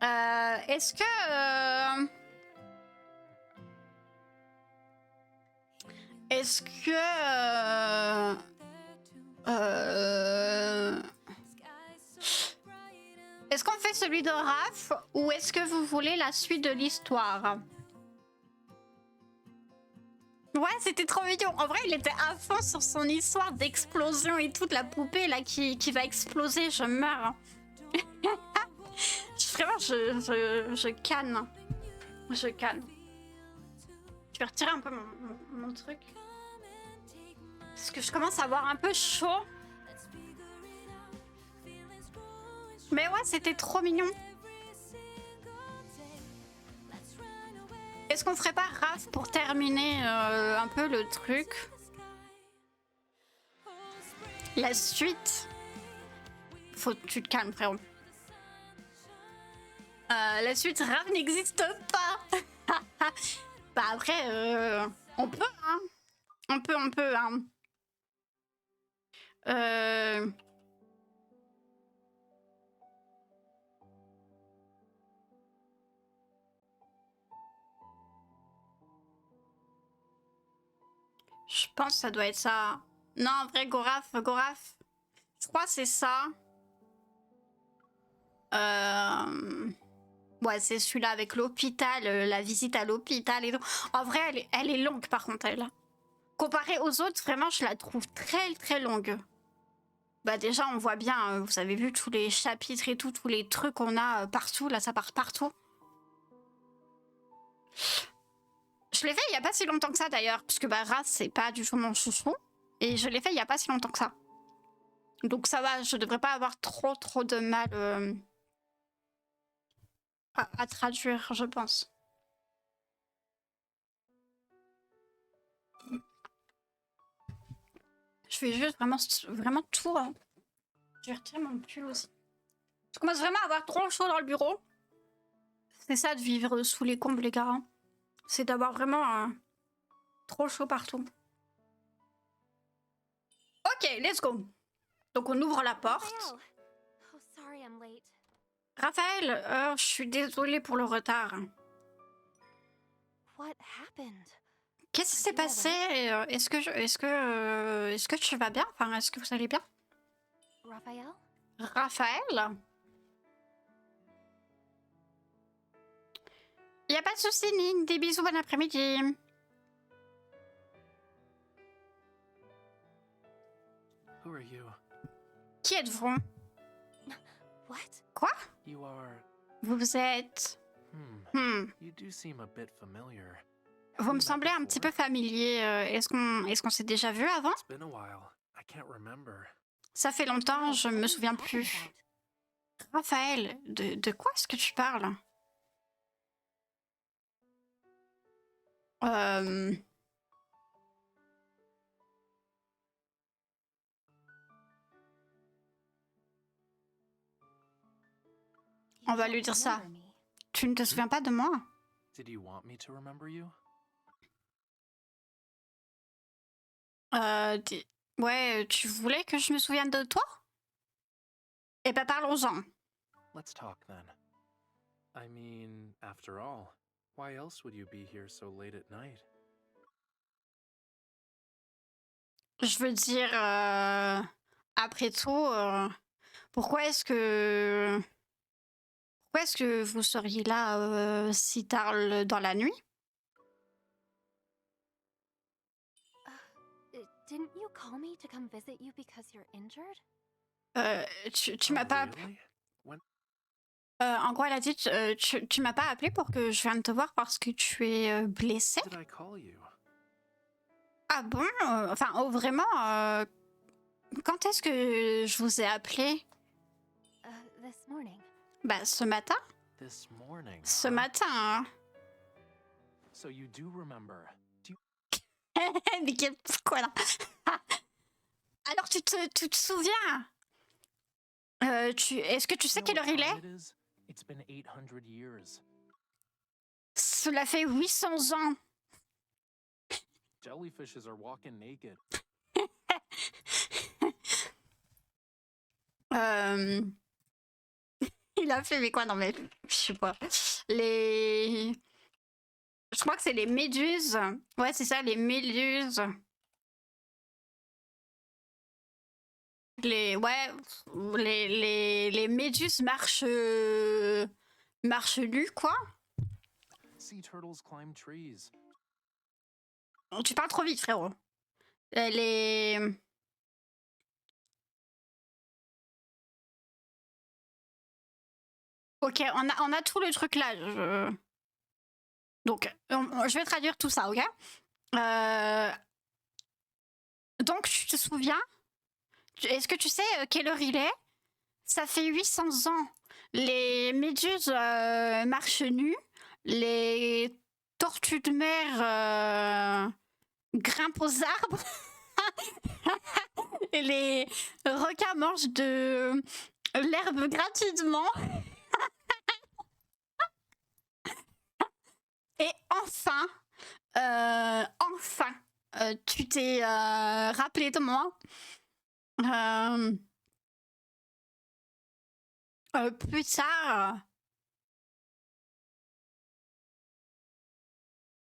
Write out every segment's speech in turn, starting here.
Est-ce que... Est-ce que... Est-ce qu'on fait celui de Raph ou est-ce que vous voulez la suite de l'histoire? Ouais, c'était trop mignon. En vrai, il était à fond sur son histoire d'explosion et tout, de la poupée là qui va exploser. Je meurs. Vraiment, je canne. Je canne. Je vais retirer un peu mon truc. Parce que je commence à avoir un peu chaud. Mais ouais, c'était trop mignon. Est-ce qu'on ferait pas Raph pour terminer un peu le truc? La suite. Faut que tu te calmes, frérot. La suite, Raph n'existe pas. Bah après, on peut, hein. On peut, hein. Je pense que ça doit être ça. Non, en vrai, Goraf. Je crois que c'est ça. Ouais, c'est celui-là avec l'hôpital, la visite à l'hôpital et tout. En vrai, elle est longue par contre, elle. Comparée aux autres, vraiment, je la trouve très très longue. Bah déjà, on voit bien, vous avez vu tous les chapitres et tout, tous les trucs qu'on a partout. Là, ça part partout. Je l'ai fait il y a pas si longtemps que ça d'ailleurs, puisque bah Ras, c'est pas du tout mon chouchou. Et je l'ai fait il y a pas si longtemps que ça. Donc ça va, je devrais pas avoir trop de mal à traduire, je pense. Je vais juste vraiment tout... Je vais retirer mon pull aussi. Je commence vraiment à avoir trop chaud dans le bureau. C'est ça de vivre sous les combles, les gars. Hein. C'est d'avoir vraiment trop chaud partout. Ok, let's go. Donc on ouvre la porte. Raphaël, je suis désolée pour le retard. Qu'est-ce qui s'est passé? Est-ce que tu vas bien? Enfin, est-ce que vous allez bien? Raphaël? Y a pas de souci, Ning. Des bisous, bon après-midi. Qui êtes-vous? Quoi? Vous êtes... Vous me semblez un petit peu familier. Est-ce qu'on s'est déjà vu avant? Ça fait longtemps, je me souviens plus. Raphaël, de quoi est-ce que tu parles? On va lui dire ça. Tu ne te souviens pas de moi? Ouais, tu voulais que je me souvienne de toi? Eh ben parlons-en. Let's talk then. I mean, after all, why else would you be here so late at night? Je veux dire, après tout, pourquoi est-ce que vous seriez là si tard dans la nuit? Didn't you call me to come visit you because you're injured? Tu m'as pas... en gros, elle a dit, tu m'as pas appelé pour que je vienne te voir parce que tu es blessé? Ah bon? Enfin, oh, vraiment, quand est-ce que je vous ai appelé? This morning. Bah, ce matin? Ce matin, hein. So you do remember. Mais quel quoi là? Alors tu te souviens? Est-ce que tu sais quelle heure il est? Cela fait 800 ans. Jellyfishes are walking naked. Il a fait, mais quoi? Non, mais je sais pas. Les. Je crois que c'est les méduses. Ouais, c'est ça, les méduses. Ouais, les méduses marchent nues, quoi. Sea turtles climb trees. Tu parles trop vite, frérot. Les. Ok, on a tout le truc là. Donc, je vais traduire tout ça, ok? Donc, tu te souviens? Est-ce que tu sais quelle heure il est? Ça fait 800 ans. Les méduses marchent nues. Les tortues de mer grimpent aux arbres. Et les requins mangent de l'herbe gratuitement. Et enfin, tu t'es rappelé de moi. Plus tard.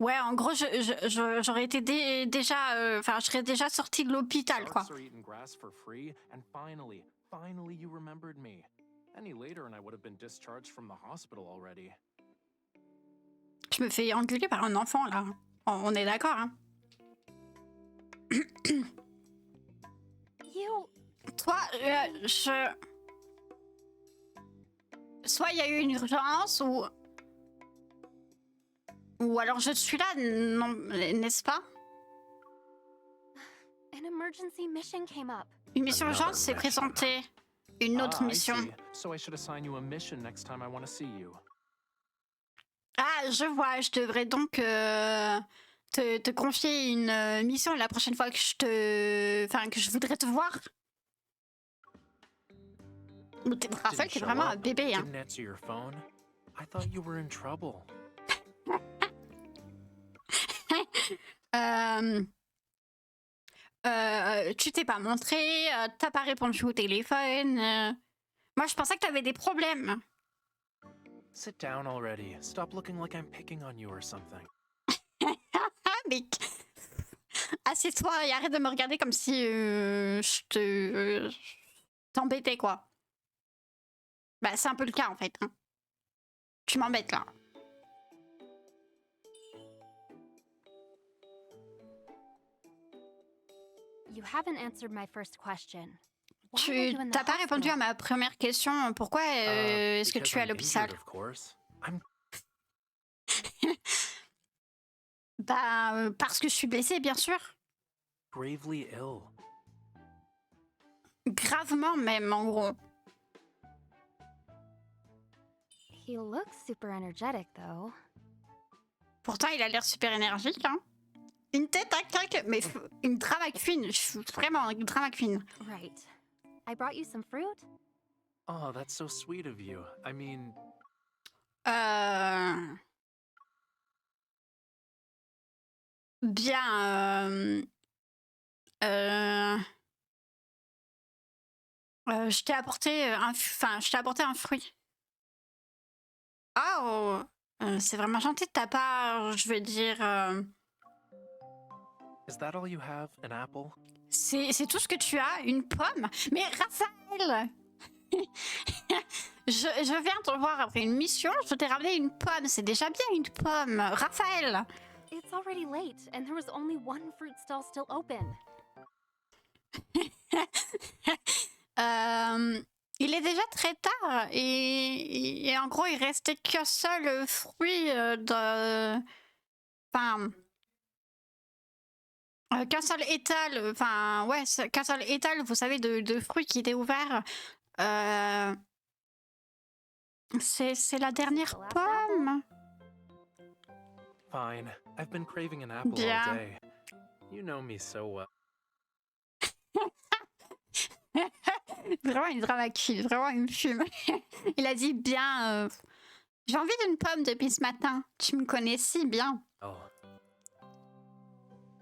Ouais, en gros, j'aurais été déjà. Enfin, je serais déjà sortie de l'hôpital, quoi. Sharks are eating grass for free, and finally you remembered me. Any later, and I would have been discharged from the hospital already. Je me fais engueuler par un enfant, là. On est d'accord, hein? You. Toi, soit il y a eu une urgence, ou alors je suis là, non, n'est-ce pas? An emergency mission came up. Une mission Another urgente s'est mission. présentée. Une autre I mission. see. So I should assign you a mission next time I want to see you. Ah, je vois, je devrais donc te confier une mission la prochaine fois que que je voudrais te voir. Raphaël, t'es show vraiment un up? bébé, hein. Didn't answer your phone? I thought you were in trouble. Tu t'es pas montré, t'as pas répondu au téléphone. Moi, je pensais que t'avais des problèmes. Sit down already. Stop looking like I'm picking on you or something. Ah, mais... Assieds-toi et arrête de me regarder comme si je t'embêtais, quoi. Bah, c'est un peu le cas, en fait. Hein. Tu m'embêtes, là. You haven't answered my first question. Why are you Tu in the t'as pas répondu à hospital? ma première question. Pourquoi est-ce que Because tu es à I'm l'hôpital? injured, of course. I'm Bah, parce que je suis blessée, bien sûr. gravely ill. Gravement même, en gros. He looks super energetic, though. Pourtant, il a l'air super énergique, hein. Une tête à claque, mais une drama queen. Vraiment, une drama queen. Right. I brought you some fruit. Oh, that's so sweet of you. I mean, Bien. Je t'ai apporté un fruit. Oh, c'est vraiment gentil de ta part. Je veux dire, is that all you have? An apple? c'est tout ce que tu as, une pomme. Mais Raphaël, je viens te voir après une mission. Je t'ai ramené une pomme. C'est déjà bien une pomme, Raphaël. It's already late, and there was only one fruit stall still open. Il est déjà très tard et en gros il restait qu'un seul fruit qu'un seul étal, qu'un seul étal, vous savez, de fruits qui était ouvert. C'est la dernière the last apple? pomme. Fine. I've been craving an apple Bien. all day. You know me so well. Vraiment une drama queen, vraiment une fume. Il a dit bien, j'ai envie d'une pomme depuis ce matin. Tu me connais si bien. Oh.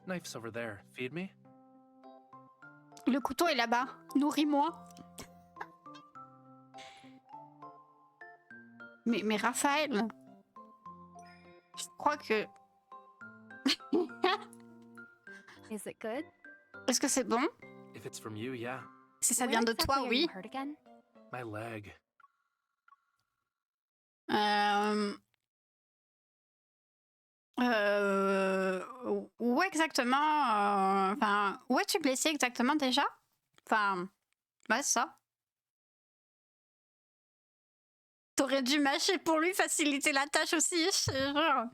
Knife's over there. Feed me? Le couteau est là-bas. Nourris-moi. Mais Raphaël, je crois que... Is it good? Est-ce que c'est bon? If it's from you, yeah. Si ça Where vient de exactly toi, are oui. you hurt again? My leg. Où exactement? Enfin, où es-tu blessé exactement déjà? Enfin, ouais, ça. T'aurais dû mâcher pour lui faciliter la tâche aussi. Je te jure.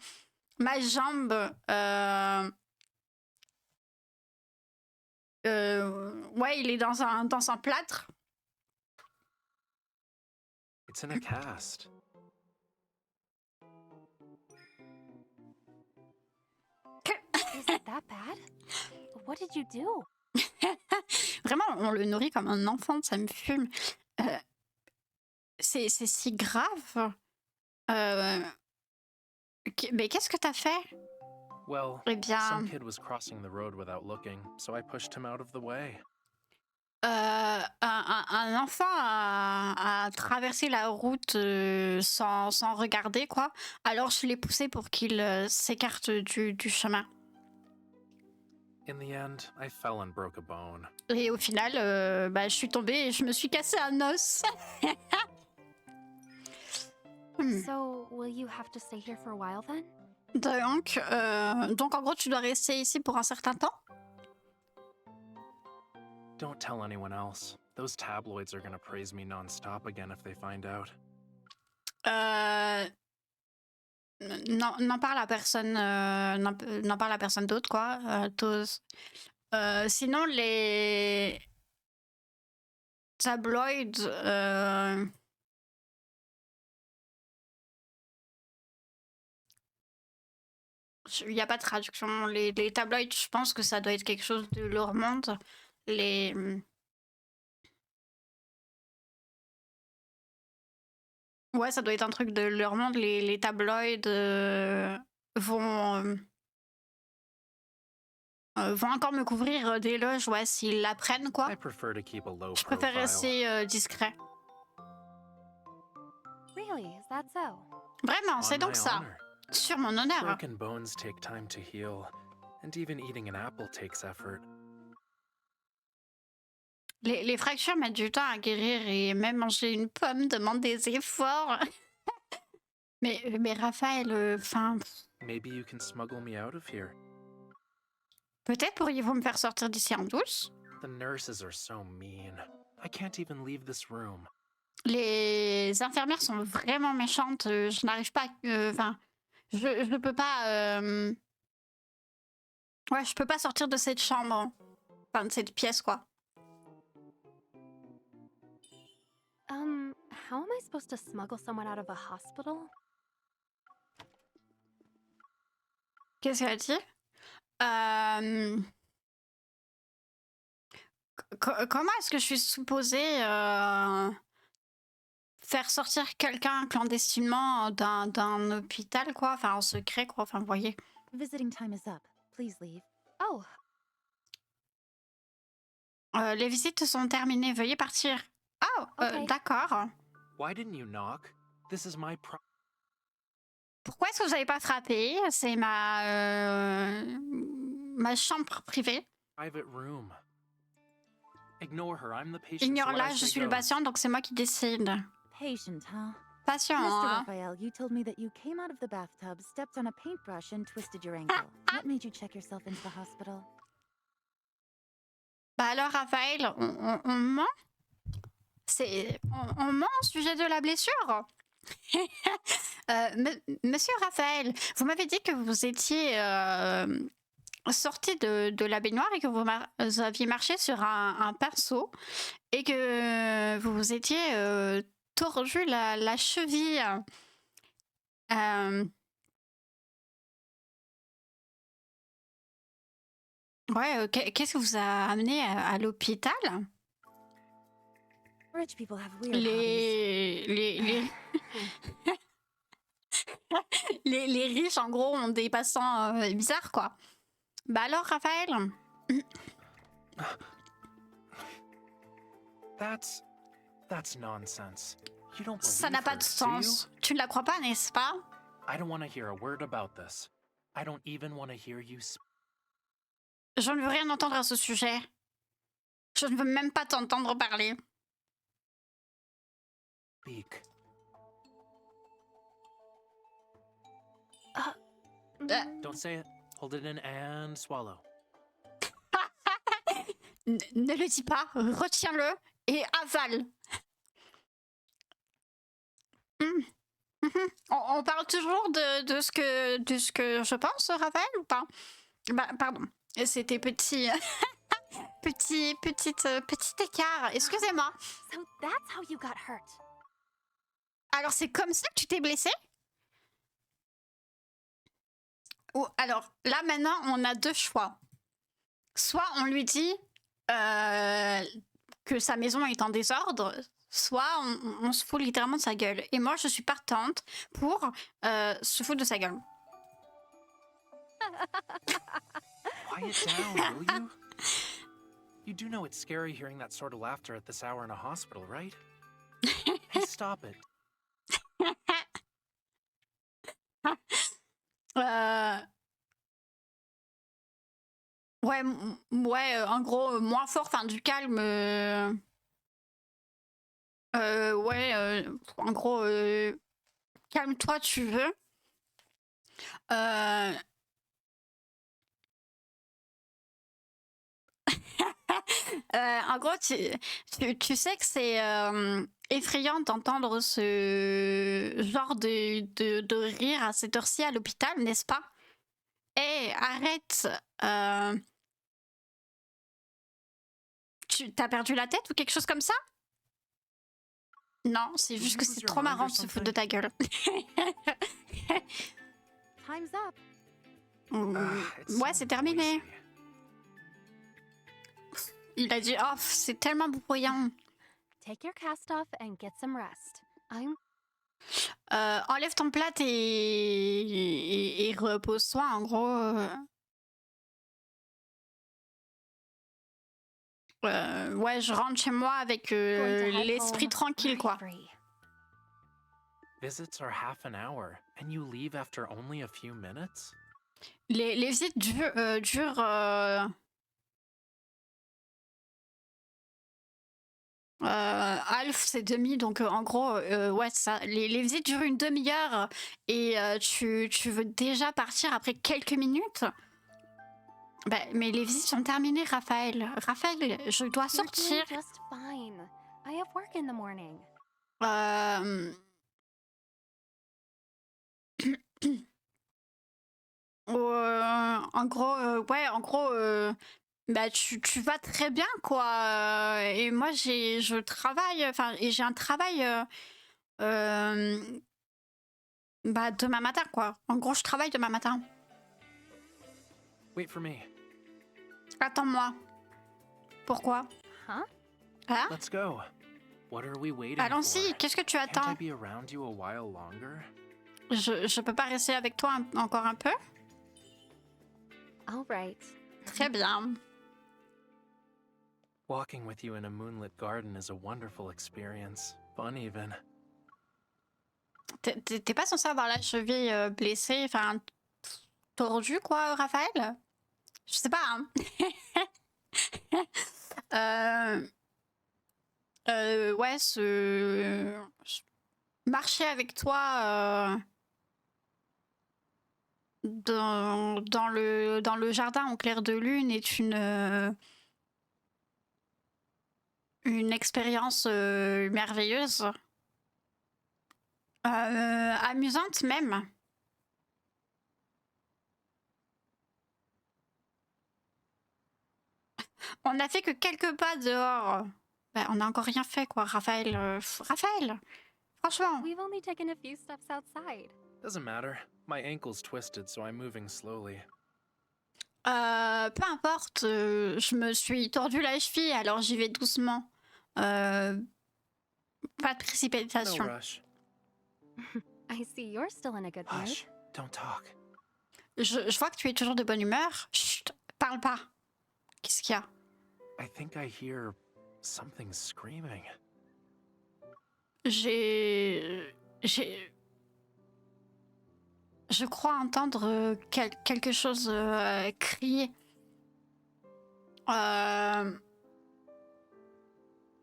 Ma jambe. Ouais, il est dans un plâtre. It's in a cast. Is it that bad? What did you do? Vraiment, on le nourrit comme un enfant, ça me fume. C'est si grave. Mais qu'est-ce que t'as fait? Well, Eh bien, some kid was crossing the road without looking, so I pushed him out of the way. un enfant a traversé la route sans regarder, quoi. Alors je l'ai poussé pour qu'il s'écarte du chemin. In the end, I fell and broke a bone. Et au final, je suis tombée et je me suis cassé un os. So, will you have to stay here for a while then? Donc en gros, tu dois rester ici pour un certain temps. Don't tell anyone else. Those tabloids are gonna praise me non-stop again if they find out. N'en parle à personne, n'en parle à personne d'autre, quoi. Sinon, les tabloïds, il n'y a pas de traduction. Les tabloïds, je pense que ça doit être quelque chose de leur monde. Ouais, ça doit être un truc de leur monde. Les tabloïds vont encore me couvrir d'éloges, ouais, s'ils l'apprennent, quoi. I prefer to keep a low Je préfère profile. rester discret. Really? Is that so? Vraiment, On c'est donc my ça. honor. Sur mon honneur. Broken bones take time to heal, and even eating an apple takes effort. Les fractures mettent du temps à guérir et même manger une pomme demande des efforts. mais Raphaël, enfin, Maybe you can smuggle me out of here. peut-être pourriez-vous me faire sortir d'ici en douce? The nurses are so mean. I can't even leave this room. Les infirmières sont vraiment méchantes. Je n'arrive pas. Enfin, je peux pas. Ouais, je peux pas sortir de cette chambre. Enfin, de cette pièce, quoi. How am I supposed to smuggle someone out of a hospital? Qu'est-ce qu'elle a dit? Comment est-ce que je suis supposée faire sortir quelqu'un clandestinement d'un hôpital, quoi? Enfin, en secret, quoi. Enfin, vous voyez. Visiting time is up. Please leave. Oh, Les visites sont terminées. Veuillez partir. Oh, Ok. d'accord. Why didn't you knock? This is my Pourquoi est-ce que vous n'avez pas frappé? C'est ma chambre privée. private room. Ignore her. I'm the patient. Ignore-la, je suis le patient, donc c'est moi qui décide. Patient, huh? Patient, Mr. hein? Raphael, you told me that you came out of the bathtub, stepped on a paintbrush, and twisted your ankle. What made you check yourself into the hospital? Bah alors, Raphaël, on ment? On ment au sujet de la blessure? Monsieur Raphaël, vous m'avez dit que vous étiez sorti de la baignoire et que vous aviez marché sur un pinceau et que vous vous étiez tordu la cheville. Ouais, qu'est-ce que vous a amené à l'hôpital? Rich people have weird hobbies. Les riches, en gros, ont des passants bizarres, quoi. Bah alors, Raphaël? That's nonsense. You don't Ça believe n'a pas her, de do you? sens. Tu ne la crois pas, n'est-ce pas? I don't want to hear a word about this. I don't even want to hear you Je ne veux rien entendre à ce sujet. Je ne veux même pas t'entendre parler. speak. Don't say it. Hold it in and swallow. Ne le dis pas, retiens-le et avale. On parle toujours de ce que je pense, Raphaël, ou pas? Bah, pardon, c'était petit, petit écart, excusez-moi. So that's how you got hurt. Alors, c'est comme ça que tu t'es blessé? Ou alors, là, maintenant, on a deux choix. Soit on lui dit que sa maison est en désordre, soit on se fout littéralement de sa gueule. Et moi, je suis partante pour se foutre de sa gueule. Quiet down, will you? You do know it's scary hearing that sort of laughter at this hour in a hospital, right? Hey, stop it. Ouais, ouais, en gros, moins fort, enfin du calme. Ouais, en gros, calme-toi, tu veux. En gros, tu sais que c'est effrayant d'entendre ce genre de rire à cette heure-ci à l'hôpital, n'est-ce pas? Eh, arrête! T'as perdu la tête ou quelque chose comme ça? Non, c'est juste que c'est trop marrant de se foutre de ta gueule. Time's up. It's Ouais, so c'est terminé. noisy. Il a dit, oh, c'est tellement bruyant. Take your cast off and get some rest. Enlève ton plat et repose-toi, en gros. Ouais, je rentre chez moi avec going to head l'esprit home tranquille, worry quoi. free. Visits are half an hour, and you leave after only a few minutes? Les visites durent Alf, c'est demi, donc en gros, ouais, ça. Les visites durent une demi-heure et tu veux déjà partir après quelques minutes? Bah, mais les visites sont terminées, Raphaël. Raphaël, je dois You're doing sortir. just fine. I have work in the morning. En gros, ouais, en gros, bah, tu vas très bien, quoi. Et moi, je travaille, enfin, et j'ai un travail bah, demain matin, quoi. En gros, je travaille demain matin. Wait for me. Attends-moi. Pourquoi? Huh? Hein? Let's go. What are we waiting Allons-y, for? qu'est-ce que tu Can't I attends? be around you a while longer? Je peux pas rester avec toi encore un peu? All right. Très bien. Walking with you in a moonlit garden is a wonderful experience. Fun even. T'es pas censé avoir la cheville blessée, enfin, tordue, quoi, Raphaël? Je sais pas, hein. Ouais, marcher avec toi dans le jardin au clair de lune est une expérience merveilleuse. Amusante même. On n'a fait que quelques pas dehors. Bah, on n'a encore rien fait, quoi, Raphaël. Raphaël, franchement. We've only taken a few steps outside. Doesn't matter. My ankle's twisted, so I'm moving slowly. Peu importe, je me suis tordu la cheville, alors j'y vais doucement. Pas de No précipitation. rush. I see you're still in a good mood. Hush. Don't talk. Je vois que tu es toujours de bonne humeur. Chut, parle pas. Qu'est-ce qu'il y a? I think I hear something screaming. J'ai... Je crois entendre quelque chose crier.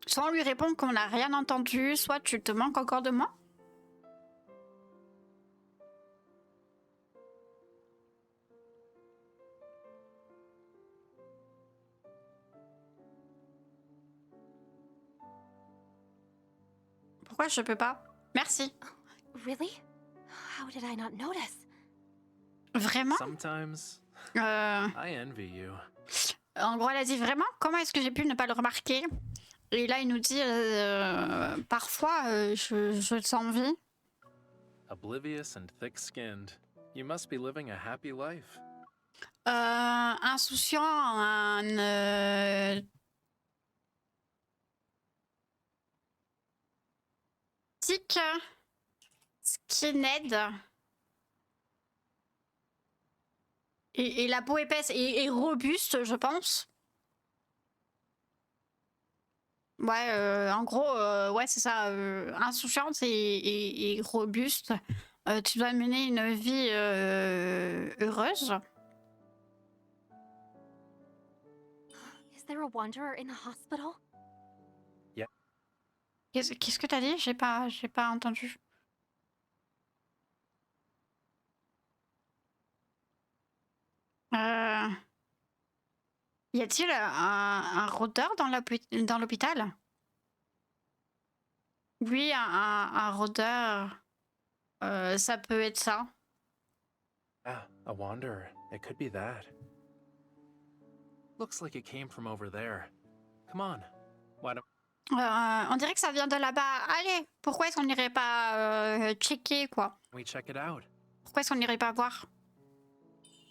Soit on lui répond qu'on n'a rien entendu, soit tu te manques encore de moi. Pourquoi je peux pas? Merci. Really? How did I not notice? Vraiment? Sometimes Euh, I envy you. En gros, elle a dit vraiment? Comment est-ce que j'ai pu ne pas le remarquer? Et là, il nous dit parfois, je t'envie. Oblivious and thick-skinned. You must be living a happy life. Insouciant, un tic skinhead. Et la peau épaisse et robuste, je pense. Ouais, en gros, ouais, c'est ça. Insouciante et robuste. Tu dois mener une vie heureuse. Is there a wanderer in the hospital? Qu'est-ce que t'as dit? J'ai pas entendu. Y a-t-il un rôdeur dans l'hôpital? Oui, un rôdeur. Ça peut être ça. Ah, a wanderer. It could be that. Looks like it came from over there. Come on. Why don't On dirait que ça vient de là-bas. Allez, pourquoi est-ce qu'on n'irait pas checker, quoi? we check it out? Pourquoi est-ce qu'on n'irait pas voir?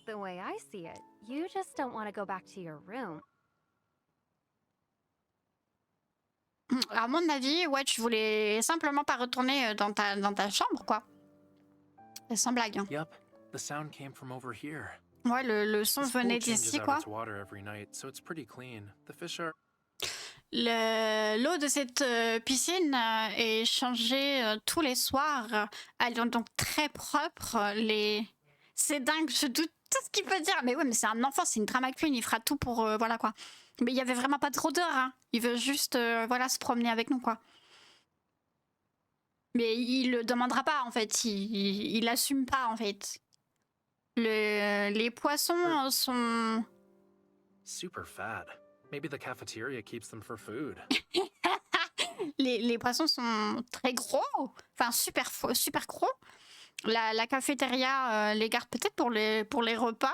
The way I see it, you just don't want to go back to your room. À mon avis, ouais, tu voulais simplement pas retourner dans ta chambre, quoi. Sans blague. Hein. Yep. The sound came from over here. Ouais, le son This pool venait changes d'ici, out quoi. its water every night, so it's pretty clean. The fish are L'eau de cette piscine est changée tous les soirs. Elle est donc très propre. C'est dingue, je doute tout ce qu'il peut dire. Mais ouais, mais c'est un enfant, c'est une drama queen, il fera tout pour... voilà, quoi. Mais il y avait vraiment pas de rôdeur, hein. Il veut juste, voilà, se promener avec nous, quoi. Mais il le demandera pas, en fait. Il assume pas, en fait. Les poissons sont... super fat. Maybe the cafeteria keeps them for food. Les poissons sont très gros, enfin super gros. La cafétéria les garde peut-être pour les repas.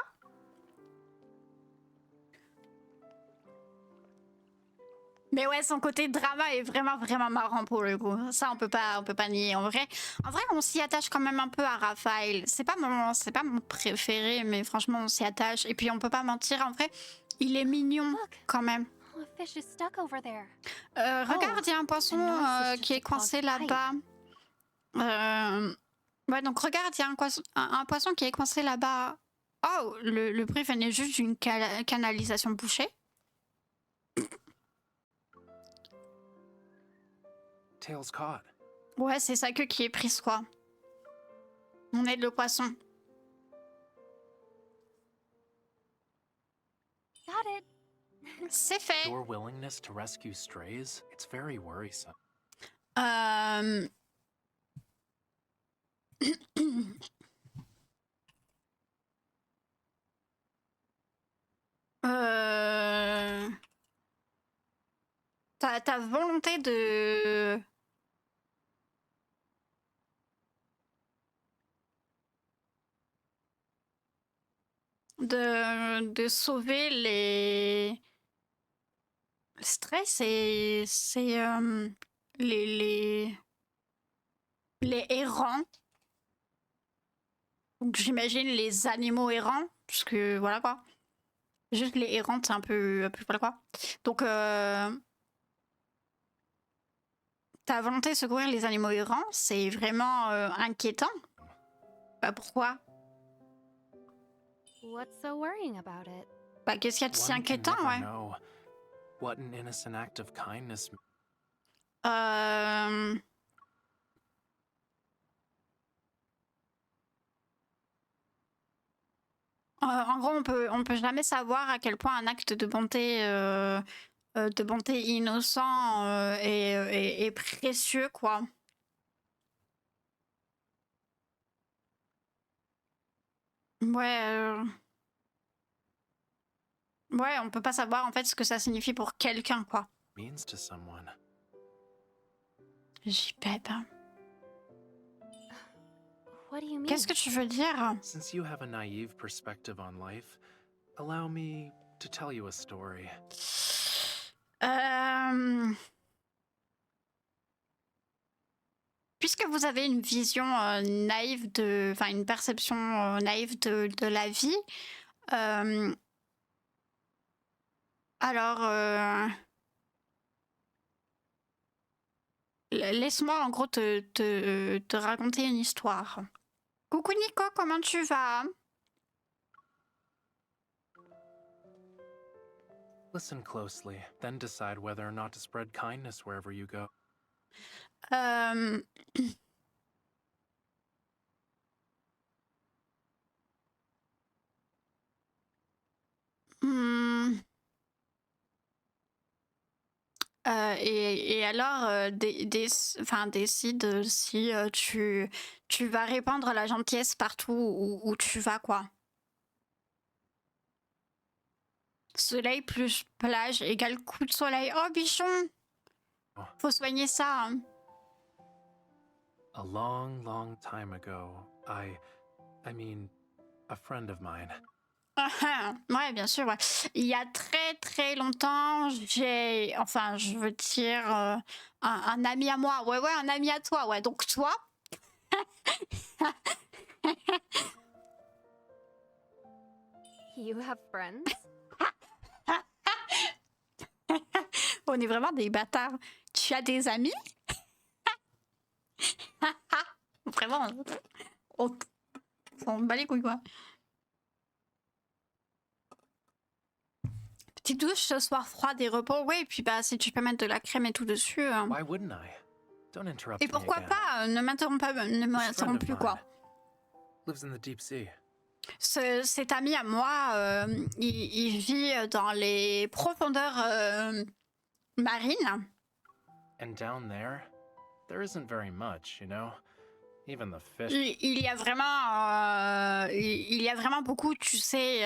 Mais ouais, son côté drama est vraiment marrant pour le coup. Ça on peut pas nier. En vrai, on s'y attache quand même un peu à Raphaël. C'est pas mon préféré, mais franchement on s'y attache. Et puis on peut pas mentir, en vrai, il est mignon quand même. Oh, a fish is stuck over there. Regarde, il y a un poisson qui est coincé là-bas. Ouais, donc regarde, il y a un poisson qui est coincé là-bas. Oh, le bruit venait juste d'une canalisation bouchée. Tails caught. Ouais, c'est sa queue qui est prise, quoi. On aide le poisson. Got it. C'est fait. Your willingness to rescue strays, it's very worrisome. Ta volonté de sauver les stress et c'est les errants. Donc j'imagine les animaux errants, puisque voilà quoi. Juste les errantes, c'est un peu voilà quoi. Donc ta volonté de secourir les animaux errants, c'est vraiment inquiétant. Bah pourquoi? What's so worrying about it? Bah qu'est-ce qu'il y a de si One can inquiétant, never ouais. know what an innocent act of kindness. En gros, on peut jamais savoir à quel point un acte de bonté innocent est précieux, quoi. Ouais, ouais, on peut pas savoir en fait ce que ça signifie pour quelqu'un, quoi. Means to someone. JPEG. What do you mean? Qu'est-ce que tu veux dire? Since you have a naive perspective on life, allow me to tell you a story. Puisque vous avez une vision naïve enfin une perception naïve de la vie, alors laisse-moi en gros te raconter une histoire. Coucou Nico, comment tu vas? Listen closely, then decide whether or not to spread kindness wherever you go. Euh, hmm, et alors, enfin, décide si tu vas répandre la gentillesse partout où tu vas, quoi. Soleil plus plage égale coup de soleil. Oh, bichon! Faut soigner ça, hein. A long, long time ago, I mean, a friend of mine. Ouais, bien sûr, ouais. Il y a très très longtemps, enfin, je veux dire, un ami à moi. Ouais, ouais, un ami à toi, ouais. Donc toi, You have friends? on est vraiment des bâtards. Tu as des amis? Vraiment, on s'en bat les couilles, quoi. Petite douche ce soir froide et repos. Oui, et puis bah si tu peux mettre de la crème et tout dessus. Why wouldn't I? Don't interrupt Et me pourquoi again. pas, ne m'interromps pas, ne This friend m'interromps of plus, mine quoi. lives in the deep sea. Cet ami à moi, il vit dans les profondeurs marines. And down there isn't very much, you know? Even the fish. Il y a vraiment, il y a vraiment beaucoup, tu sais.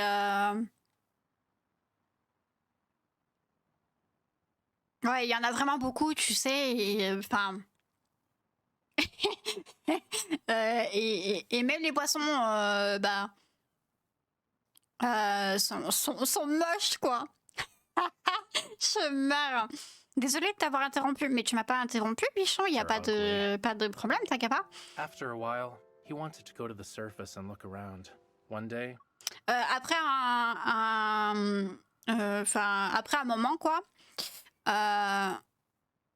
Ouais, il y en a vraiment beaucoup, tu sais. Enfin. Et même les poissons, bah, sont moches, quoi. Je meurs. Désolée de t'avoir interrompu, mais tu m'as pas interrompu, bichon. Il y a pas de problème, t'inquiète pas. After a while, he wanted to go to the surface and look around. One day, Après après un moment, quoi,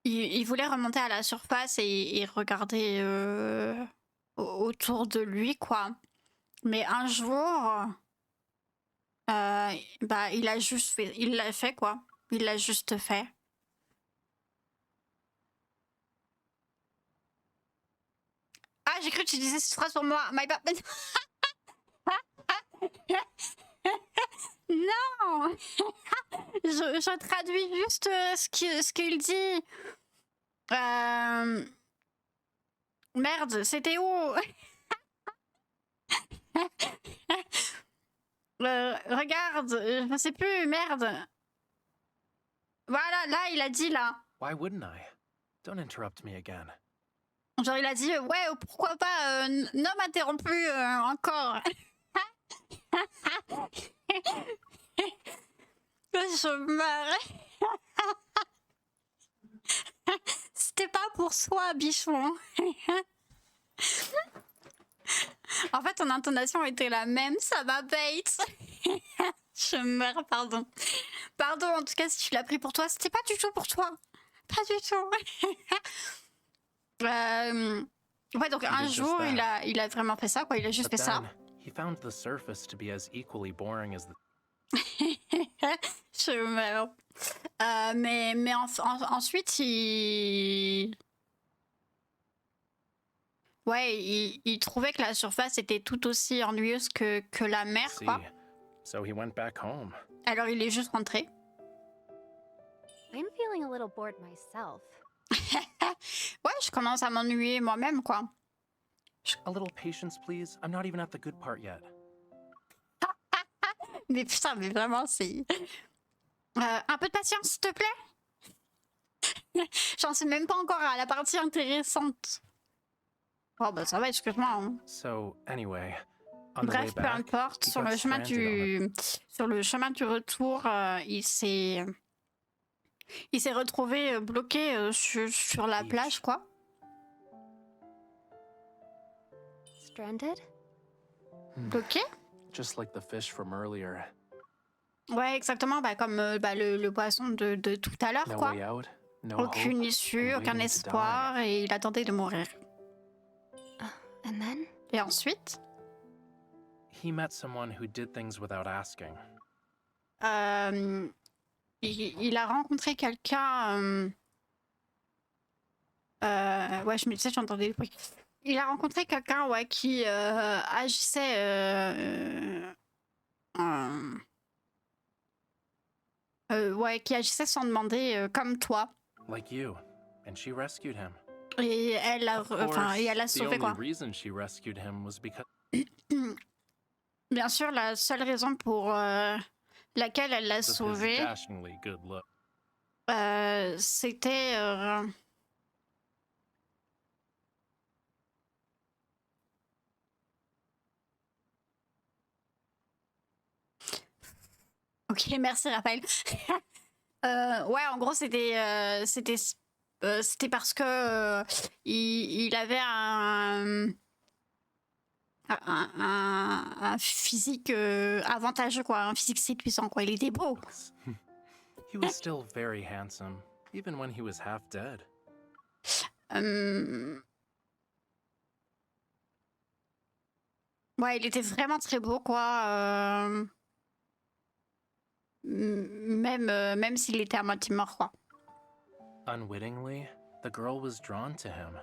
il voulait remonter à la surface et regarder autour de lui, quoi. Mais un jour, bah, il l'a fait, quoi. Il l'a juste fait. Ah, j'ai cru que tu disais cette phrase pour moi. My bad. Non. Je traduis juste ce qu'il dit. Merde, c'était où? Regarde, je sais plus, merde. Voilà, là, il a dit là. why wouldn't I? Don't interrupt me again. Genre, il a dit, ouais, pourquoi pas, ne m'interromps plus encore. Je meurs. C'était pas pour soi, bichon. En fait, ton intonation était la même, ça m'a bait. Je meurs, pardon. Pardon, en tout cas, si tu l'as pris pour toi, c'était pas du tout pour toi. Pas du tout. Ouais, donc un did just jour, that. il a vraiment fait ça, quoi. Il a juste But fait ça. then, he found the surface to be as equally boring as the. Je meurs. Mais ensuite, ouais, il trouvait que la surface était tout aussi ennuyeuse que la mer, sea, quoi. so he went back home. Alors il est juste rentré. I'm feeling a little bored myself. Ouais, je commence à m'ennuyer moi-même, quoi. A little patience, please. I'm not even at the good part yet. Mais putain, mais vraiment, c'est... un peu de patience, s'il te plaît. J'en suis même pas encore à la partie intéressante. Oh bah ça va, excuse-moi. Hein. So, anyway, on the way Bref, peu back, importe. he Sur got le chemin stranded sur le chemin du retour, il s'est retrouvé bloqué sur la Beach. plage, quoi. Stranded? Bloqué? Just like the fish from earlier. Ouais, exactement. Bah, comme le poisson de tout à l'heure, No quoi. way out, no Aucune hope, issue, and aucun waiting to espoir, et il attendait de mourir. And then? Et ensuite, He met someone who did things without asking. il a rencontré quelqu'un. Ouais, je me disais, j'entendais des bruits. Il a rencontré quelqu'un, ouais, qui agissait. Ouais, qui agissait sans demander, comme toi. Like you. And she rescued him. Et elle l'a, Of enfin, et elle l'a course, the sauvé, only quoi. reason she rescued him was because Bien sûr, la seule raison pour laquelle elle l'a of his sauvé, dashingly good look. c'était. Ok, merci Raphaël. Ouais, en gros, c'était parce que il avait un physique avantageux, quoi, un physique séduisant, quoi. Il était beau. He was still very handsome, even when he was half dead. Ouais, il était vraiment très beau, quoi. Même s'il était à moitié mort, quoi. Unwittingly, the girl was drawn to him.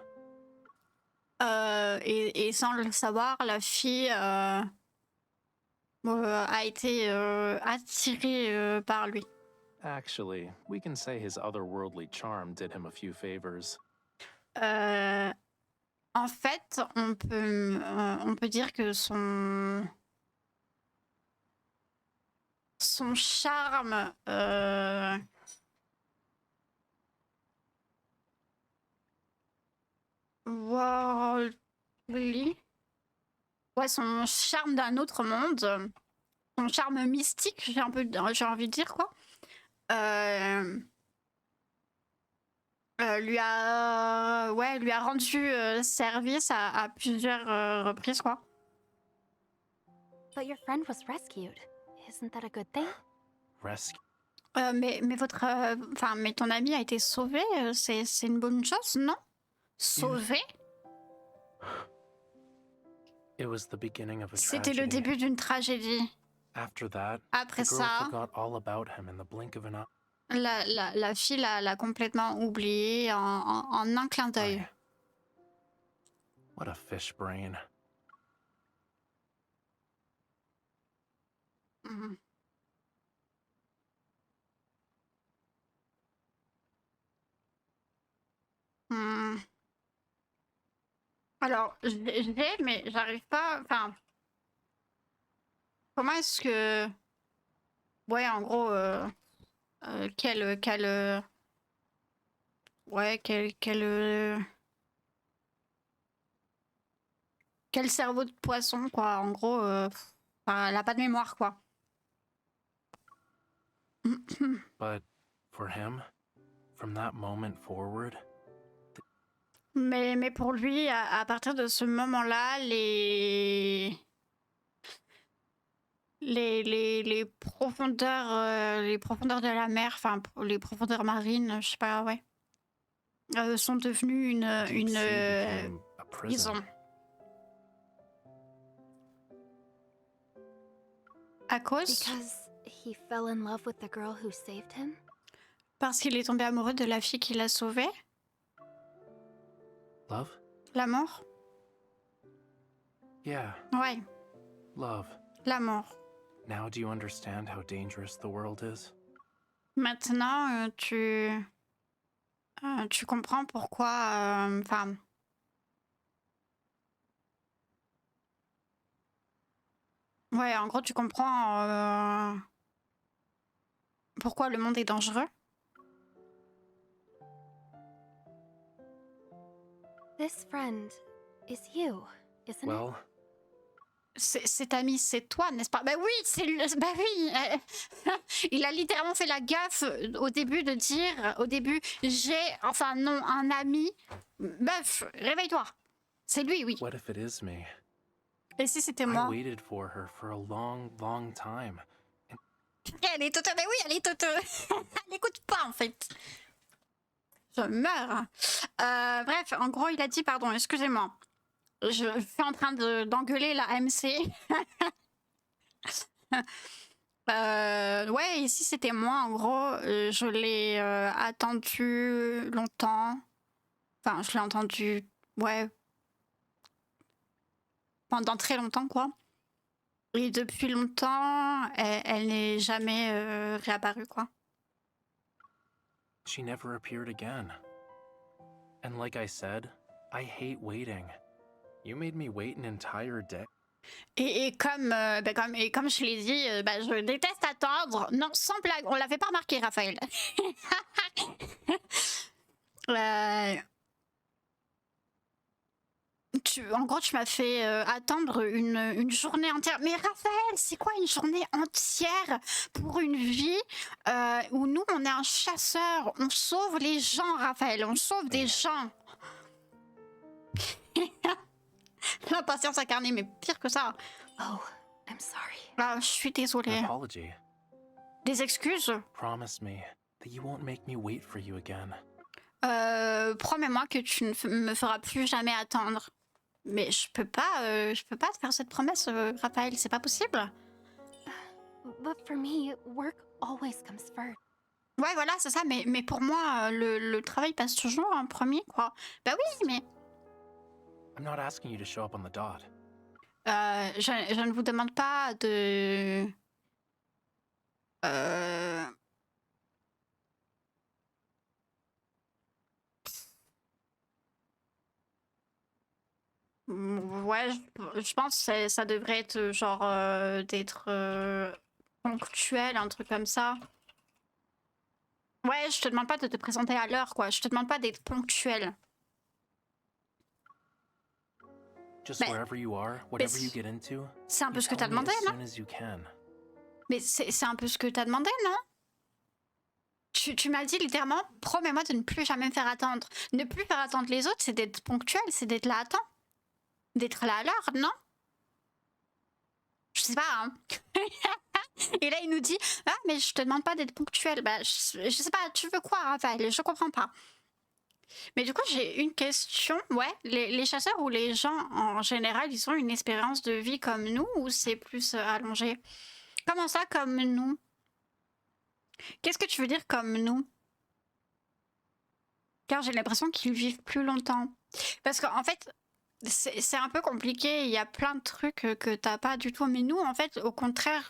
Et sans le savoir, la fille a été attirée par lui. Actually, we can say his otherworldly charm did him a few favors. En fait, on peut dire que son charme worldly, ouais, son charme d'un autre monde, son charme mystique, j'ai envie de dire, quoi. Lui a rendu service à plusieurs reprises, quoi. But your friend was rescued. Isn't that a good thing? Rescue. Mais mais ton ami a été sauvé, c'est une bonne chose, non? Sauvé? It was the beginning of a C'était le tragedy. début d'une tragédie. After that, Après the girl ça, forgot all about him in the blink of an eye. la fille l'a complètement oublié en un clin d'œil. What a fish brain. Mhm. Hmm. Alors, j'ai, mais j'arrive pas. Enfin, comment est-ce que. Ouais, en gros, ouais, quel cerveau de poisson, quoi. En gros, enfin, elle a pas de mémoire, quoi. But for him, from that moment forward, Mais pour lui, à partir de ce moment-là, les profondeurs de la mer, enfin les profondeurs marines, je sais pas, ouais, sont devenues deep une sea became a prison. prison. À cause, Because he fell in love with the girl who saved him? parce qu'il est tombé amoureux de la fille qui l'a sauvé, Love? la mort. Yeah, Ouais, love. la mort. Now do you understand how dangerous the world is? Maintenant, tu comprends pourquoi... Enfin... ouais, en gros, tu comprends pourquoi le monde est dangereux. This friend is you, isn't it? Well, Cet ami, c'est toi, n'est-ce pas? Bah oui, bah oui. Il a littéralement fait la gaffe au début de dire, enfin non, un ami. Meuf, réveille-toi. C'est lui, oui. what if it is me? Et si c'était I moi? waited for her for a long, long time. Elle est toute... Mais oui, elle est toute... Elle écoute pas, en fait. Je meurs. Bref, en gros, il a dit, pardon, excusez-moi. Je suis en train d'engueuler la MC. Ouais, et si c'était moi, en gros, je l'ai attendu longtemps. Enfin, je l'ai entendu, ouais, pendant très longtemps, quoi. Et depuis longtemps, elle n'est jamais réapparue, quoi. She never appeared again. And like I said, I hate waiting. You made me wait an entire day. Et comme je l'ai dit, je déteste attendre. Non, sans blague, on l'avait pas remarqué, Raphaël. En gros, tu m'as fait attendre une journée entière. Mais Raphaël, c'est quoi une journée entière pour une vie où nous, on est un chasseur. On sauve les gens, Raphaël. On sauve des gens. L'impatience incarnée, mais pire que ça. Oh, I'm sorry. Ah, je suis An désolée. apology. Des excuses? Promise me that you won't make me wait for you again. Promets-moi que tu ne me feras plus jamais attendre. Mais je peux pas te faire cette promesse, Raphaël, c'est pas possible. But for me, work always comes first. Ouais, voilà, c'est ça, mais pour moi, le travail passe toujours en premier, quoi. Bah oui, mais I'm not asking you to show up on the dot. je ne vous demande pas de... Ouais, je pense que ça devrait être genre d'être ponctuel, un truc comme ça. Ouais, je te demande pas de te présenter à l'heure, quoi. Je te demande pas d'être ponctuel. Just Mais- wherever you are, whatever you get into, C'est un peu you ce que tell t'as me demandé, as non? soon as you can. Mais c'est un peu ce que t'as demandé, non? Tu m'as dit littéralement, promets-moi de ne plus jamais me faire attendre. Ne plus faire attendre les autres, c'est d'être ponctuel, c'est d'être là à temps. D'être là à l'heure, non? Je sais pas, hein. Et là, il nous dit, ah, mais je te demande pas d'être ponctuel. Bah, je sais pas, tu veux quoi, Raphaël? Je comprends pas. Mais du coup, j'ai une question. Ouais, les chasseurs ou les gens en général, ils ont une espérance de vie comme nous ou c'est plus allongé? Comment ça, comme nous? Qu'est-ce que tu veux dire comme nous? Car j'ai l'impression qu'ils vivent plus longtemps. Parce qu'en fait, c'est un peu compliqué. Il y a plein de trucs que t'as pas du tout. Mais nous, en fait, au contraire,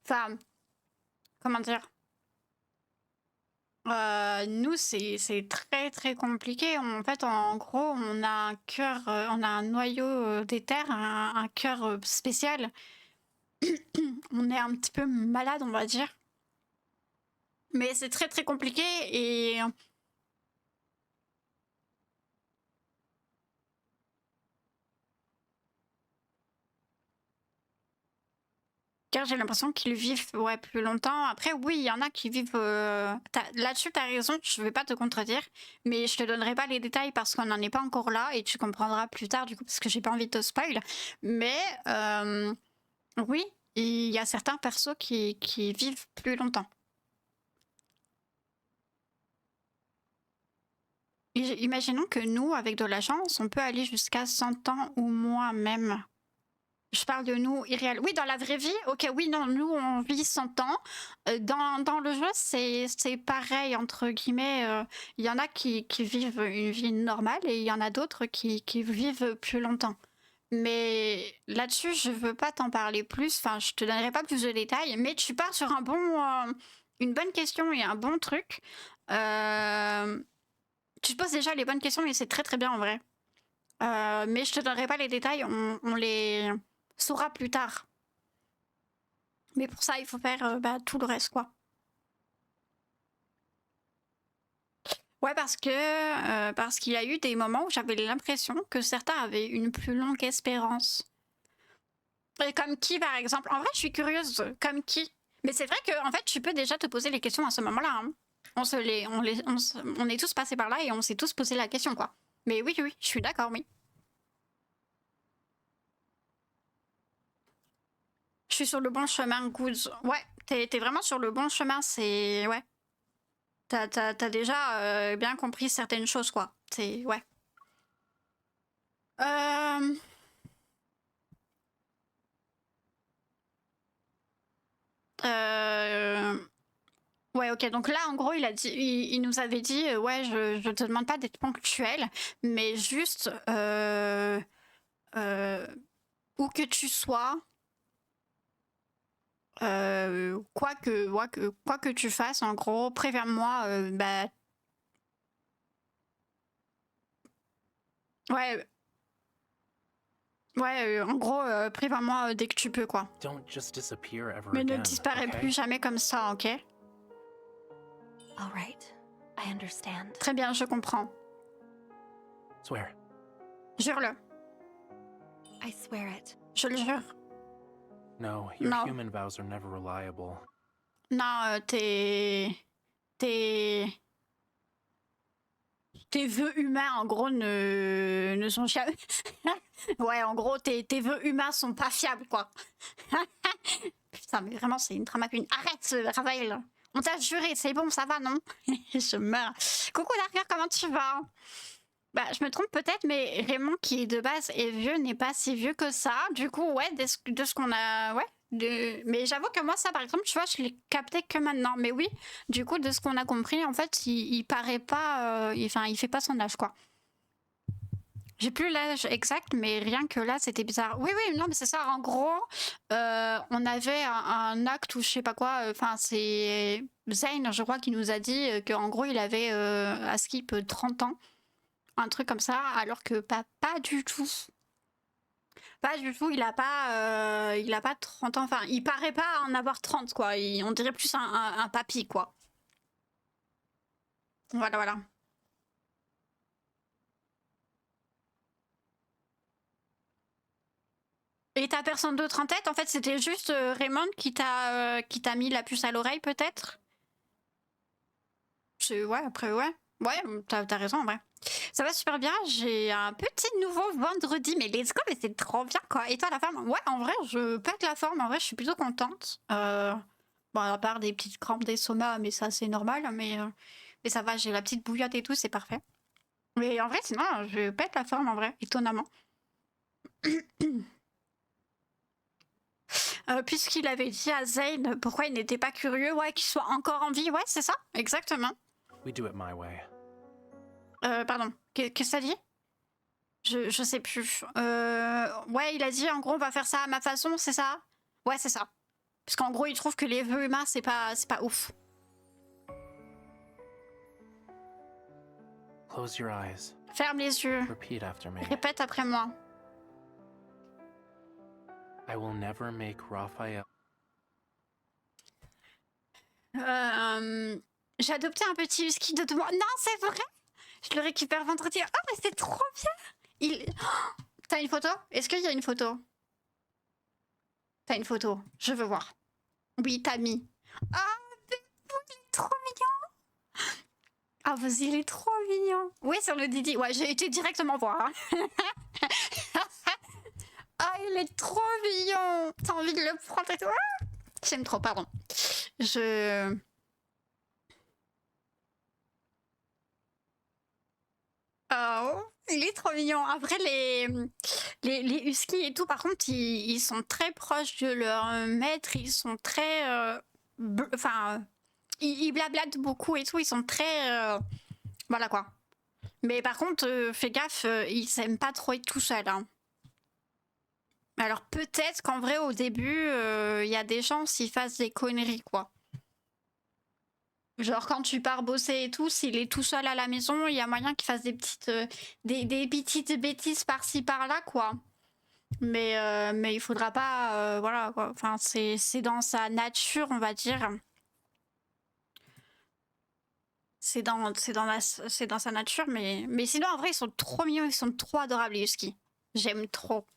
enfin, comment dire? Nous, c'est très très compliqué. En fait, en gros, on a un cœur, on a un noyau d'éther, un cœur spécial. On est un petit peu malade, on va dire. Mais c'est très très compliqué et car j'ai l'impression qu'ils vivent ouais, plus longtemps. Après, oui, il y en a qui vivent. Là-dessus, t'as raison, je vais pas te contredire, mais je te donnerai pas les détails parce qu'on n'en est pas encore là et tu comprendras plus tard, du coup, parce que j'ai pas envie de te spoil. Mais oui, il y a certains persos qui vivent plus longtemps. Imaginons que nous, avec de la chance, on peut aller jusqu'à 100 ans ou moins même. Je parle de nous irréel. Oui, dans la vraie vie, ok, oui, non, nous, on vit 100 ans. Dans le jeu, c'est pareil, entre guillemets. Il y en a qui vivent une vie normale et il y en a d'autres qui vivent plus longtemps. Mais là-dessus, je veux pas t'en parler plus. Enfin, je te donnerai pas plus de détails. Mais tu pars sur une bonne question et un bon truc. Tu te poses déjà les bonnes questions et c'est très très bien en vrai. Mais je te donnerai pas les détails. On les saura plus tard. Mais pour ça, il faut faire tout le reste, quoi. Ouais, parce qu'il y a eu des moments où j'avais l'impression que certains avaient une plus longue espérance. Et comme qui, par exemple? En vrai, je suis curieuse. Comme qui? Mais c'est vrai que en fait, tu peux déjà te poser les questions à ce moment-là. Hein. On est tous passés par là et on s'est tous posé la question, quoi. Mais oui, oui, je suis d'accord, oui. Je suis sur le bon chemin, Goods. Ouais, t'es vraiment sur le bon chemin, c'est... Ouais. T'as déjà bien compris certaines choses, quoi. C'est... Ouais. Euh... Ouais, ok. Donc là, en gros, il nous avait dit, ouais, je te demande pas d'être ponctuel, mais juste où que tu sois, quoi que tu fasses, en gros, préviens-moi. Ouais, ouais. En gros, préviens-moi dès que tu peux, quoi. Don't just disappear ever Mais ne again, disparais okay? plus jamais comme ça, ok? All right. I understand. Très bien, je comprends. Swear. Jure-le. I swear it. Je le jure. No, your No. human vows are never reliable. Non, tes vœux humains, en gros, ne sont jamais... Ouais, en gros, tes vœux humains sont pas fiables, quoi. Putain, mais vraiment, c'est une drama queen. Arrête, Raphaël. On t'a juré, c'est bon, ça va, non? Je meurs. Coucou, Darker, comment tu vas? Bah, je me trompe peut-être, mais Raymond, qui est de base est vieux, n'est pas si vieux que ça. Du coup, ouais, de ce qu'on a... Ouais. Mais j'avoue que moi, ça, par exemple, tu vois, je l'ai capté que maintenant. Mais oui, du coup, de ce qu'on a compris, en fait, il paraît pas... Enfin, il fait pas son âge, quoi. J'ai plus l'âge exact, mais rien que là, c'était bizarre. Oui, oui, non, mais c'est ça. En gros, on avait un acte ou je sais pas quoi. Enfin, c'est Zayn, je crois, qui nous a dit qu'en gros, il avait à Skip 30 ans. Un truc comme ça, alors que pas du tout. Pas du tout, il a pas 30 ans. Enfin, il paraît pas en avoir 30, quoi. On dirait plus un papy, quoi. Voilà, voilà. Et ta personne d'autre en tête, en fait, c'était juste Raymond qui t'a mis la puce à l'oreille, peut-être? Ouais, après, ouais. Ouais, t'as raison, en vrai. Ça va super bien, j'ai un petit nouveau vendredi, mais let's go, mais c'est trop bien, quoi. Et toi, la forme? Ouais, en vrai, je pète la forme, en vrai, je suis plutôt contente. Bon, à part des petites crampes d'estomac, mais ça, c'est normal, mais ça va, j'ai la petite bouillotte et tout, c'est parfait. Mais en vrai, sinon, je pète la forme, en vrai, étonnamment. Puisqu'il avait dit à Zayn pourquoi il n'était pas curieux, ouais, qu'il soit encore en vie, ouais, c'est ça, exactement. We do it my way. Pardon, qu'est-ce que ça dit? Je sais plus. Ouais, il a dit en gros on va faire ça à ma façon, c'est ça? Ouais, c'est ça. Parce qu'en gros, il trouve que les vœux humains, c'est pas ouf. Close your eyes. Ferme les yeux. Repeat after me. Répète après moi. I will never make Raphael. J'ai adopté un petit husky de 2 mois. Non, c'est vrai! Je le récupère vendredi. Oh, mais c'est trop bien! Oh, t'as une photo? Est-ce qu'il y a une photo? T'as une photo? Je veux voir. Oui, t'as mis. Ah, Bébou, il est trop mignon! Ah, vas-y, il est trop mignon. Oui, sur le Didi. Ouais, j'ai été directement voir. Hein. Ah, il est trop mignon! T'as envie de le prendre et tout? Ah, j'aime trop, pardon. Oh, il est trop mignon. Après, les huskies et tout, par contre, ils sont très proches de leur maître. Ils sont très... Enfin, ils blablatent beaucoup et tout. Ils sont très... Voilà, quoi. Mais par contre, fais gaffe, ils s'aiment pas trop être tout seuls. Hein. Alors peut-être qu'en vrai au début, il y a des chances qu'il fasse des conneries quoi. Genre quand tu pars bosser et tout, s'il est tout seul à la maison, il y a moyen qu'il fasse des petites bêtises par-ci par-là quoi. Mais il faudra pas, voilà quoi. Enfin c'est dans sa nature on va dire. C'est dans sa nature, mais sinon en vrai ils sont trop mignons, ils sont trop adorables les huskies. J'aime trop.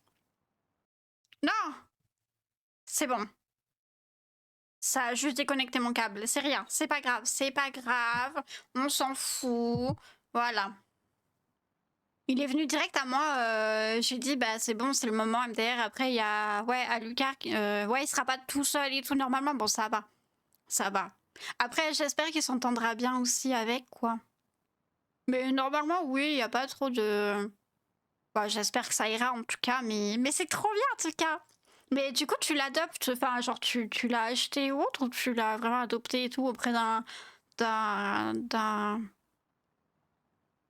Non, c'est bon. Ça a juste déconnecté mon câble. C'est rien, c'est pas grave, c'est pas grave. On s'en fout. Voilà. Il est venu direct à moi. J'ai dit, bah c'est bon, c'est le moment MDR. Après, il y a ouais, à Lucas. Ouais, il sera pas tout seul et tout normalement. Bon, ça va. Ça va. Après, j'espère qu'il s'entendra bien aussi avec, quoi. Mais normalement, oui, il n'y a pas trop de. Bah, j'espère que ça ira en tout cas. Mais c'est trop bien en tout cas. Mais du coup, tu l'adoptes, enfin, genre, tu l'as acheté ou autre, ou tu l'as vraiment adopté et tout auprès d'un,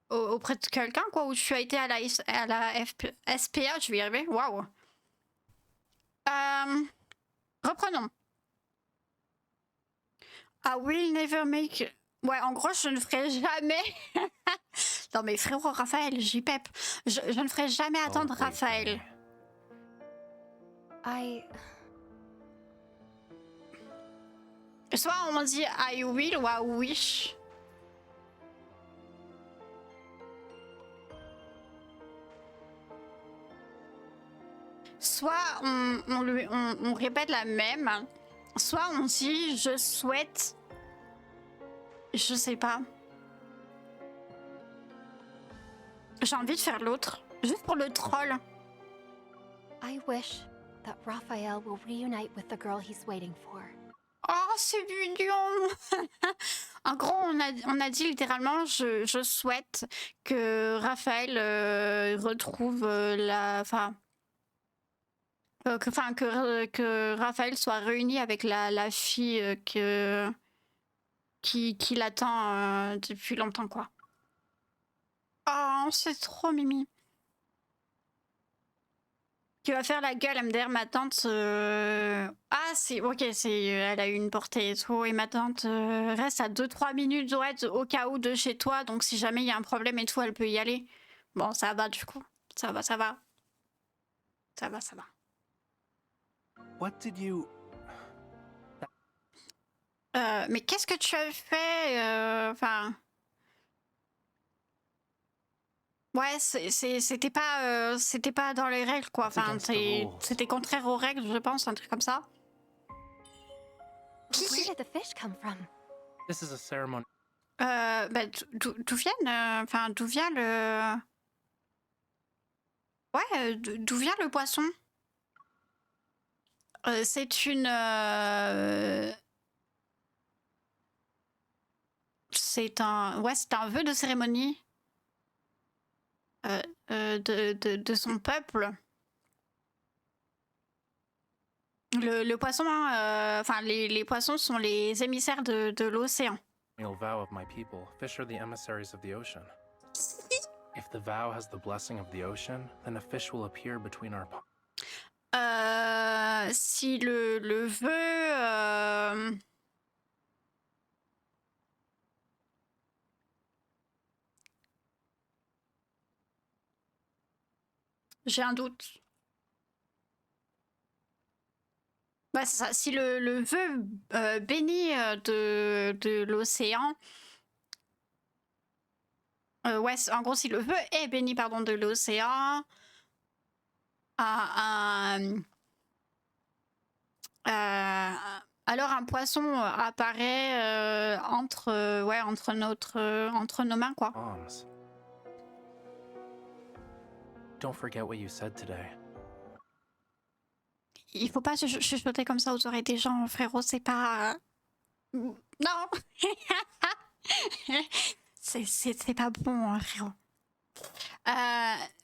auprès de quelqu'un, quoi, où tu as été à la SPA, je vais y arriver, waouh. Reprenons. I will never make. Ouais, en gros, je ne ferai jamais. Non, mais frérot, Raphaël, j'y pep. Je ne ferai jamais attendre wait for Raphaël. me. Soit on dit I will ou I wish. Soit on répète la même, soit on dit je souhaite. Je sais pas. J'ai envie de faire l'autre, juste pour le troll. I wish that Raphael will reunite with the girl he's waiting for. Oh, c'est mignon. En gros, on a dit littéralement je souhaite que Raphaël retrouve la. Enfin. Que Raphaël soit réuni avec la fille qui l'attend depuis longtemps, quoi. Oh, c'est trop mimi. Qui va faire la gueule, MDR, ma tante. Ah, c'est. Ok, elle a eu une portée et tout. Et ma tante reste à 2-3 minutes au cas où de chez toi. Donc si jamais il y a un problème et tout, elle peut y aller. Bon, ça va du coup. Ça va, ça va. Ça va, ça va. What did you... Mais qu'est-ce que tu as fait Enfin. Ouais, c'était pas dans les règles, quoi. It's Enfin, against the rules. c'était contraire aux règles, je pense, un truc comme ça. Where did the fish come from? This is a ceremony. Bah, d'où viennent, enfin, d'où vient le. Ouais, d'où vient le poisson? C'est une. C'est un vœu de cérémonie de son peuple. Le poisson, hein, enfin, les poissons sont les émissaires de l'océan. Vow of my people. Fish are the emissaries of the ocean. If the vow has the blessing of the ocean, then a fish will appear between our ponds. Si le vœu. J'ai un doute. Bah, c'est ça. Si le vœu béni de l'océan. Ouais, en gros, si le vœu est béni, pardon, de l'océan. Alors un poisson apparaît entre nos mains, quoi. Arms. Don't forget what you said today. Il faut pas chuchoter comme ça aux oreilles des gens, frérot, c'est pas. Non. C'est pas bon, frérot.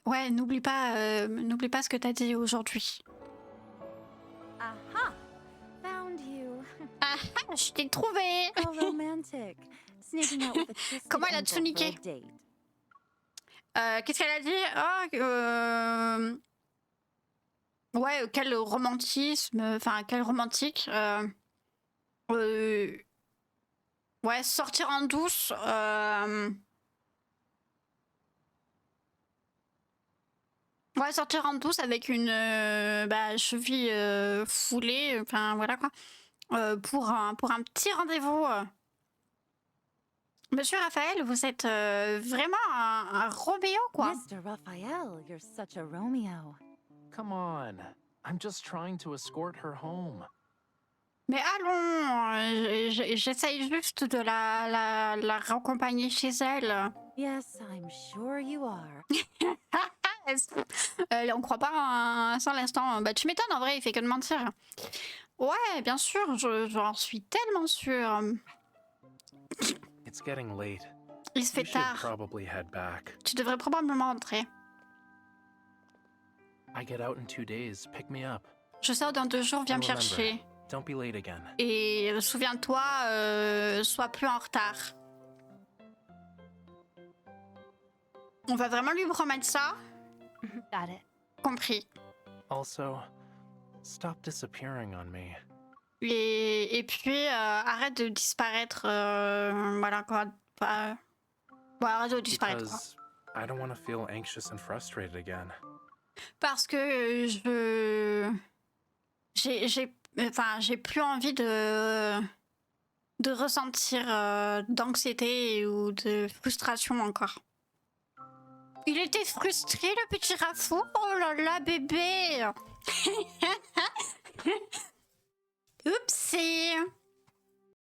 Ouais, n'oublie pas ce que t'as dit aujourd'hui. Aha! Found you. Ah, je t'ai trouvé. How romantic. Sneaking out with a twisted Comment elle a ankle tout niqué? for a date. Qu'est-ce qu'elle a dit? Ouais, quel romantisme, enfin, quel romantique. Euh, ouais, sortir en douce. Ouais, sortir en douce avec une cheville foulée, enfin voilà quoi. Pour un petit rendez-vous. Monsieur Raphaël, vous êtes vraiment un Roméo, quoi. Mr. Raphael, you're such a Romeo. Come on. I'm just trying to escort her home. Mais allons, j'essaye juste de la raccompagner chez elle. Yes, I'm sure you are. On croit pas un seul instant. Bah tu m'étonnes, en vrai, il fait que de mentir. Ouais, bien sûr, j'en suis tellement sûre. It's getting late. Il se fait You should tard. probably head back. Tu devrais probablement rentrer. I get out in 2 days. Pick me up. Je sors dans 2 jours, viens me Remember, chercher. Don't be late again. Et souviens-toi, sois plus en retard. On va vraiment lui promettre ça? Got it. Compris. Also, stop disappearing on me. Et puis, arrête de disparaître. Voilà quoi. Bon, arrête de disparaître quoi. Because I don't want to feel anxious and frustrated again. Parce que j'ai plus envie de ressentir d'anxiété ou de frustration encore. Il était frustré, le petit Rafou. Oh là là, bébé. Oupsie.